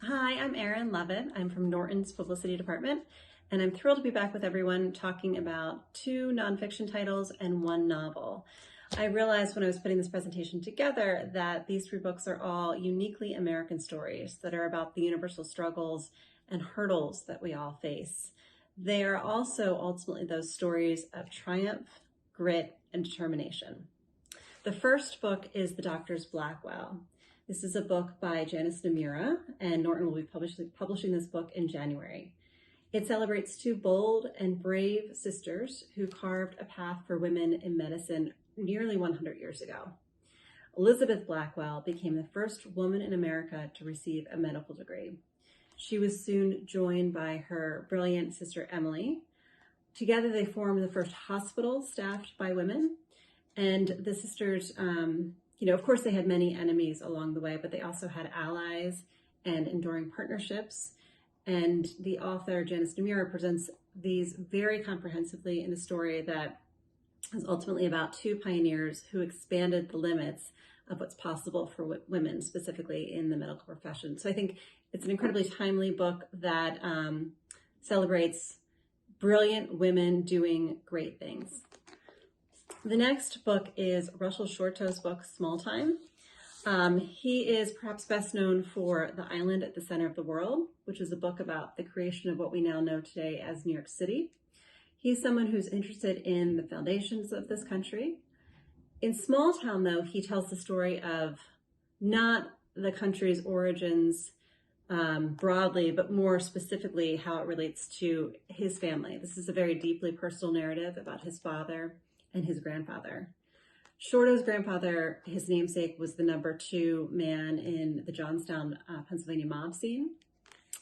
Hi, I'm Erin Levitt. I'm from Norton's Publicity Department, and I'm thrilled to be back with everyone talking about two nonfiction titles and one novel. I realized when I was putting this presentation together that these three books are all uniquely American stories that are about the universal struggles and hurdles that we all face. They are also ultimately those stories of triumph, grit, and determination. The first book is The Doctors Blackwell. This is a book by Janice Namura, and Norton will be publishing this book in January. It celebrates two bold and brave sisters who carved a path for women in medicine nearly 100 years ago. Elizabeth Blackwell became the first woman in America to receive a medical degree. She was soon joined by her brilliant sister Emily. Together they formed the first hospital staffed by women, and the sisters of course, they had many enemies along the way, but they also had allies and enduring partnerships. And the author, Janice Namura, presents these very comprehensively in a story that is ultimately about two pioneers who expanded the limits of what's possible for women, specifically in the medical profession. So I think it's an incredibly timely book that celebrates brilliant women doing great things. The next book is Russell Shorto's book, Small Time. He is perhaps best known for The Island at the Center of the World, which is a book about the creation of what we now know today as New York City. He's someone who's interested in the foundations of this country. In Small Town, though, he tells the story of not the country's origins broadly, but more specifically how it relates to his family. This is a very deeply personal narrative about his father and his grandfather. Shorto's grandfather, his namesake, was the number 2 man in the Johnstown, Pennsylvania mob scene.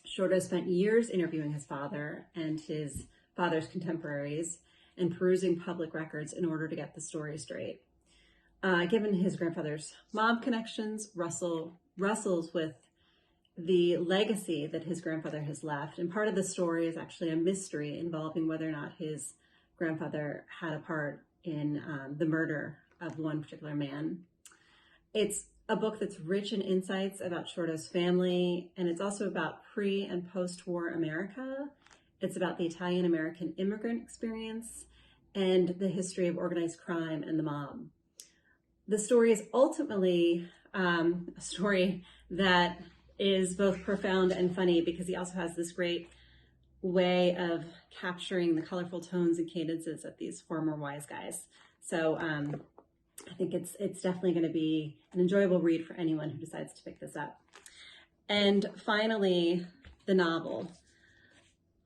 Shorto spent years interviewing his father and his father's contemporaries and perusing public records in order to get the story straight. Given his grandfather's mob connections, Russell wrestles with the legacy that his grandfather has left. And part of the story is actually a mystery involving whether or not his grandfather had a part in the murder of one particular man. It's a book that's rich in insights about Shorto's family, and it's also about pre- and post-war America. It's about the Italian-American immigrant experience and the history of organized crime and the mob. The story is ultimately a story that is both profound and funny because he also has this great way of capturing the colorful tones and cadences of these former wise guys. So I think it's definitely going to be an enjoyable read for anyone who decides to pick this up. And finally, the novel.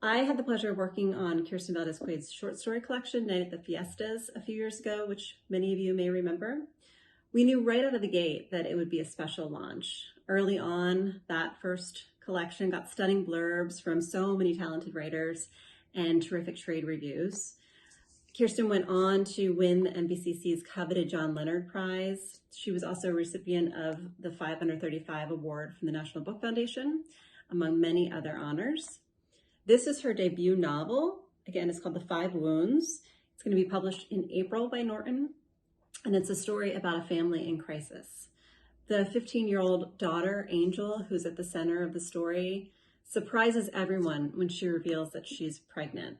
I had the pleasure of working on Kirsten Valdez-Quade's short story collection, Night at the Fiestas, a few years ago, which many of you may remember. We knew right out of the gate that it would be a special launch. Early on, that first collection got stunning blurbs from so many talented writers and terrific trade reviews. Kirsten went on to win the NBCC's coveted John Leonard Prize. She was also a recipient of the 5 Under 35 award from the National Book Foundation, among many other honors. This is her debut novel. Again, it's called The 5 Wounds. It's going to be published in April by Norton, and it's a story about a family in crisis. The 15-year-old daughter, Angel, who's at the center of the story, surprises everyone when she reveals that she's pregnant.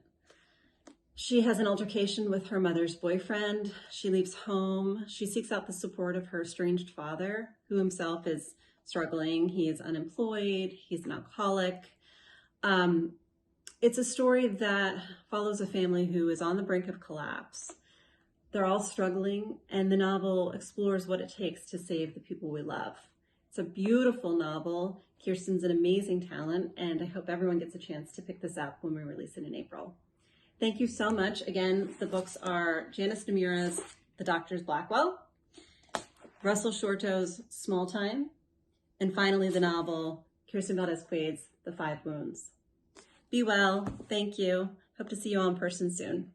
She has an altercation with her mother's boyfriend. She leaves home. She seeks out the support of her estranged father, who himself is struggling. He is unemployed. He's an alcoholic. It's a story that follows a family who is on the brink of collapse. They're all struggling, and the novel explores what it takes to save the people we love. It's a beautiful novel. Kirsten's an amazing talent, and I hope everyone gets a chance to pick this up when we release it in April. Thank you so much. Again, the books are Janice Namura's The Doctors Blackwell, Russell Shorto's Small Time, and finally the novel, Kirsten Valdez-Quade's The 5 Wounds. Be well. Thank you. Hope to see you all in person soon.